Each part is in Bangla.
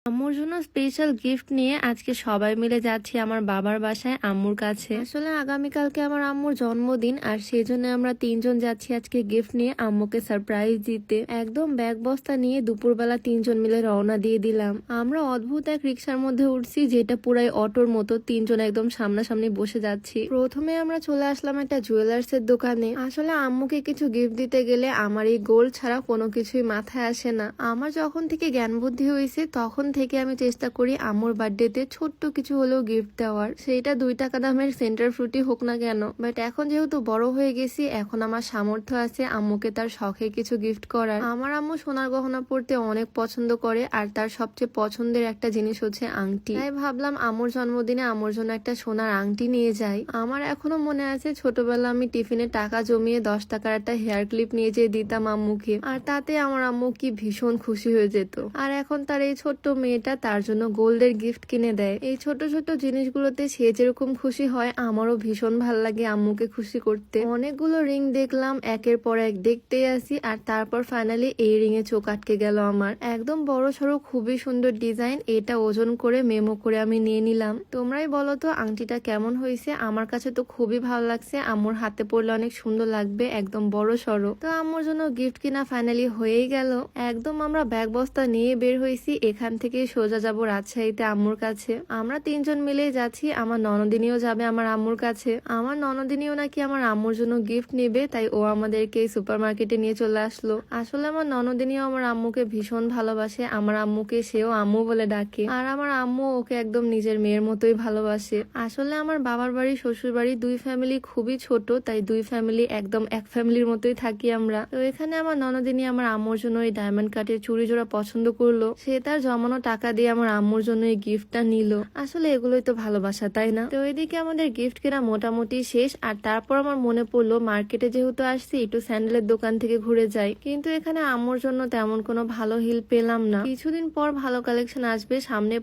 আম্মুর জন্য স্পেশাল গিফট নিয়ে আজকে সবাই মিলে যাচ্ছি আমার বাবার বাসায় আম্মুর কাছে। আসলে আগামীকালকে আমার আম্মুর জন্মদিন, আর সেই জন্য আমরা তিনজন যাচ্ছি আজকে গিফট নিয়ে আম্মুকে সারপ্রাইজ দিতে। একদম ব্যাগ বস্তা নিয়ে দুপুরবেলা তিনজন মিলে রওনা দিয়ে দিলাম। আমরা অদ্ভুত এক রিক্সার মধ্যে উঠছি, যেটা পুরাই অটোর মতো। তিনজন একদম সামনাসামনি বসে যাচ্ছি। প্রথমে আমরা চলে আসলাম একটা জুয়েলার্স এর দোকানে। আসলে আম্মুকে কিছু গিফট দিতে গেলে আমার এই গোল্ড ছাড়া কোনো কিছুই মাথায় আসে না। আমার যখন থেকে জ্ঞান বুদ্ধি হয়েছে তখন থেকে আমি চেষ্টা করি আম্মুর বার্থডেতে ছোট্ট কিছু হলেও গিফট দেওয়ার, সেইটা 2 টাকা দামের সেন্টার ফ্রুটি হোক না কেন। বাট এখন যেহেতু বড় হয়ে গেছি, এখন আমার সামর্থ্য আছে আম্মুকে তার শখে কিছু গিফট করার। আমার আম্মু সোনার গহনা পরতে অনেক পছন্দ করে, আর তার সবচেয়ে পছন্দের একটা জিনিস হচ্ছে আংটি। তাই ভাবলাম আম্মুর জন্মদিনে আম্মুর জন্য একটা সোনার আংটি নিয়ে যাই। আমার এখনো মনে আছে ছোটবেলা আমি টিফিনে টাকা জমিয়ে 10 টাকার একটা হেয়ার ক্লিপ নিয়ে যেয়ে দিতাম আম্মুকে, আর তাতে আমার আম্মু কি ভীষণ খুশি হয়ে যেত। আর এখন তার এই ছোট্ট মেয়েটা তার জন্য গোল্ডের গিফট কিনে দেয়। এই ছোট ছোট জিনিসগুলোতে সে যেরকম খুশি হয়, আমারও ভীষণ ভাল লাগে আম্মুকে খুশি করতে। অনেকগুলো রিং দেখলাম, একের পর এক দেখতেই আসি, আর তারপর ফাইনালি এই রিং এ চোখ আটকে গেল আমার। একদম বড় সড়ো খুবই সুন্দর ডিজাইন, এটা ওজন করে মেমো করে আমি নিয়ে নিলাম। তোমরাই বলো তো আংটিটা কেমন হয়েছে? আমার কাছে তো খুবই ভালো লাগছে, আম্মুর হাতে পড়লে অনেক সুন্দর লাগবে, একদম বড় সড়ো। তো আম্মুর জন্য গিফট কিনা ফাইনালি হয়েই গেল। একদম আমরা ব্যাগ বস্তা নিয়ে বের হয়েছি, এখান থেকে সোজা যাব রাজশাহীতে আম্মুর কাছে। আমরা তিনজন মিলেই যাচ্ছি, আমার ননদিনীও যাবে আমার আম্মুর কাছে। আমার ননদিনীও নাকি আমার আম্মুর জন্য গিফট নেবে, তাই ও আমাদেরকে সুপার মার্কেটে নিয়ে চলে আসলো। আসলে আমার ননদিনীও আমার আম্মুকে ভীষণ ভালোবাসে, আমার আম্মুকে সেও আম্মু বলে ডাকে, আর আমার আম্মু ওকে একদম নিজের মেয়ের মতোই ভালোবাসে। আসলে আমার বাবার বাড়ি শ্বশুর বাড়ি দুই ফ্যামিলি খুবই ছোট, তাই দুই ফ্যামিলি একদম এক ফ্যামিলির মতোই থাকি আমরা। তো এখানে আমার ননদিনী আমার আম্মুর জন্য এই ডায়মন্ড কাটের চুড়ি জোড়া পছন্দ করলো, সে তার জমানো টাকা দিয়ে আমার আম্মুর জন্য এই গিফটটা নিল। আসলে এগুলোই তো ভালোবাসা, তাই না? তো ওইদিকে আমাদের গিফট কেনা মোটামুটি শেষ, আর তারপর আমার মনে পড়লো মার্কেটে যেহেতু আসছি একটু স্যান্ডেলের দোকান থেকে ঘুরে যাই, কিন্তু এখানে আম্মুর জন্য তেমন কোনো ভালো হিল পেলাম না। কিছুদিন পর ভালো কালেকশন আসবে, সামনে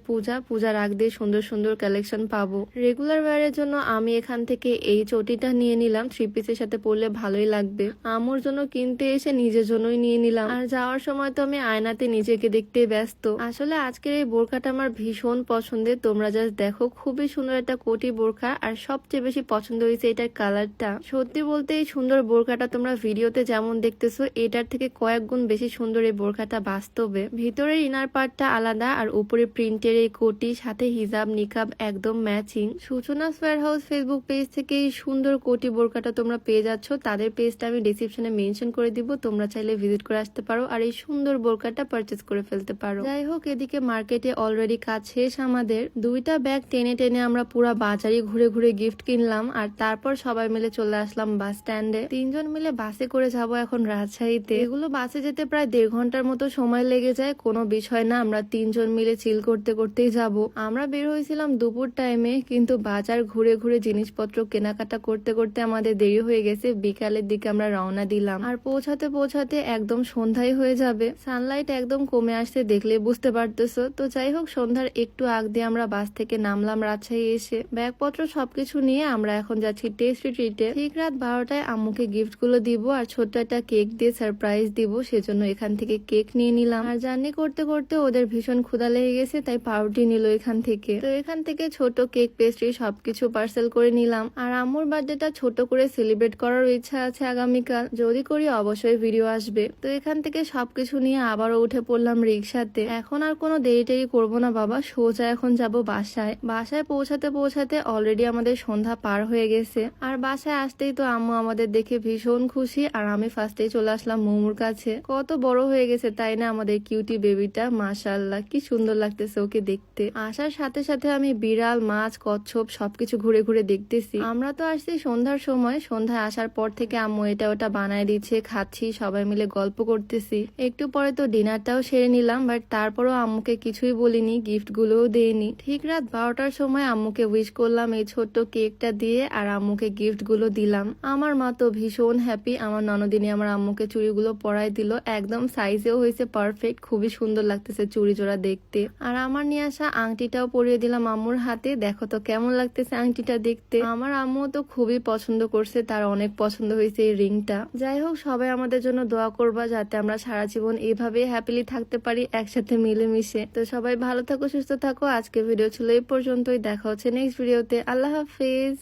পূজার আগ দিয়ে সুন্দর সুন্দর কালেকশন পাবো। রেগুলার ওয়্যারের জন্য আমি এখান থেকে এই চটিটা নিয়ে নিলাম, 3 পিসের সাথে পরলে ভালোই লাগবে। আম্মুর জন্য কিনতে এসে নিজের জন্যই নিয়ে নিলাম, আর যাওয়ার সময় তো আমি আয়নাতে নিজেকে দেখতে ব্যস্ত। আসলে আজকের এই বোরখাটা আমার ভীষণ পছন্দের, তোমরা জাস্ট দেখো, খুবই সুন্দর একটা কোটি বোরখা, আর সবচেয়ে বেশি পছন্দ হয়েছে এটার কালারটা। সত্যি বলতে এই সুন্দর বোরখাটা তোমরা ভিডিওতে যেমন দেখতেছো, এটার থেকে কয়েক গুণ বেশি সুন্দর এই বোরখাটা বাস্তবে। ভিতরের ইনার পার্টটা আলাদা, আর উপরে প্রিন্টের এই কোটি, সাথে হিজাব নিকাব একদম matching. Suchanas wear house Facebook page থেকে এই সুন্দর কোটি বোরখাটা তোমরা পেয়ে যাচ্ছ, তাদের পেজটা আমি ডিসক্রিপশনে মেনশন করে দিব, তোমরা চাইলে ভিজিট করে আসতে পারো আর এই সুন্দর বোরখাটা পারচেজ করে ফেলতে পারো। যাই হোক, এদিকে মার্কেটে অলরেডি কাজ শেষ আমাদের। 2টা ব্যাগ টেনে টেনে আমরা পুরা বাজারে ঘুরে ঘুরে গিফট কিনলাম, আর তারপর সবাই মিলে চলে আসলাম বাস স্ট্যান্ডে। তিনজন মিলে বাসে করে যাব এখন রাজশাহীতে। এগুলো বাসে যেতে প্রায় 1.5 ঘন্টার মতো সময় লেগে যায়, কোনো বিষয় না, আমরা তিনজন মিলে চিল করতে করতেই যাব। আমরা বের হয়েছিলাম দুপুর টাইমে, কিন্তু বাজার ঘুরে ঘুরে জিনিসপত্র কেনাকাটা করতে করতে আমাদের দেরি হয়ে গেছে। বিকালের দিকে আমরা রওনা দিলাম, আর পৌঁছাতে পৌঁছাতে একদম সন্ধ্যায় হয়ে যাবে। সানলাইট একদম কমে আসছে, দেখলে বুঝতে পারতেছো। তো যাই হোক, সন্ধ্যার একটু আগ দিয়ে আমরা বাস থেকে নামলাম রাজশাহী এসে। ব্যাগপত্র সবকিছু নিয়ে আমরা এখন যাচ্ছি টেস্টি ট্রিটে। ঠিক রাত 12টায় আম্মুকে গিফট গুলো দিব, আর ছোট্ট একটা কেক দিয়ে সারপ্রাইজ দিব, সেজন্য এখান থেকে কেক নিয়ে নিলাম। আর জার্নি করতে করতে ওদের ভীষণ ক্ষুধা লেগে গেছে, তাই পাউরুটি নিল এখান থেকে। তো এখান থেকে ছোট কেক, পেস্ট্রি সবকিছু পার্সেল করে নিলাম। আর আম্মুর বার্থডেটা ছোট করে সেলিব্রেট করার ইচ্ছা আছে আগামীকাল, যদি করি অবশ্যই ভিডিও আসবে। তো এখান থেকে সবকিছু নিয়ে আবারও উঠে পড়লাম রিক্সাতে। এখন আর কোনো দেরি টেরি করবো না বাবা, সোজা এখন যাব বাসায়। বাসায় পৌঁছাতে পৌঁছাতে অলরেডি আমাদের সন্ধ্যা পার হয়ে গেছে, আর বাসায় আসতেই তো আম্মু আমাদের দেখে ভীষণ খুশি, আর আমি ফার্স্টেই চলে আসলাম মোমোর কাছে। কত বড় হয়ে গেছে তাই না আমাদের কিউটি বেবিটা, মাশাআল্লাহ কি সুন্দর লাগতেছে ওকে দেখতে। আসার সাথে সাথে আমি বিড়াল, মাছ, কচ্ছপ সবকিছু ঘুরে ঘুরে দেখতেছি। আমরা তো আসছি সন্ধ্যার সময়, সন্ধ্যায় আসার পর থেকে আম্মু এটা ওটা বানায় দিচ্ছে, খাচ্ছি, সবাই মিলে গল্প করতেছি। একটু পরে তো ডিনারটাও সেরে নিলাম, বাট তারপরও আম্মুকে কিছুই বলিনি, গিফট গুলোও দেইনি। ঠিক রাত 12টার সময় আম্মুকে উইশ করলাম এই ছোট্ট কেকটা দিয়ে, আর আম্মুকে গিফট গুলো দিলাম। আমার মা তো ভীষণ হ্যাপি, আমার ননদিনী আমার আম্মুকে চুড়িগুলো পরাই দিল, একদম সাইজেও হয়েছে পারফেক্ট, খুবই সুন্দর লাগতেছে চুড়ি জোড়া দেখতে। আর আমার নিয়ে আসা আংটিটাও পরিয়ে দিলাম আম্মুর হাতে, দেখো তো কেমন লাগতেছে আংটিটা দেখতে। আমার আম্মু তো খুবই পছন্দ করছে, তার অনেক পছন্দ হয়েছে এই রিংটা। যাই হোক, সবাই আমাদের জন্য দোয়া করবা যাতে আমরা সারা জীবন এইভাবে হ্যাপিলি থাকতে পারি, একসাথে মিলেমিশে। এসে। তো সবাই ভালো থাকো, সুস্থ থাকো। আজকে ভিডিও ছিল এই পর্যন্তই, দেখা হচ্ছে নেক্সট ভিডিওতে। আল্লাহ হাফিজ।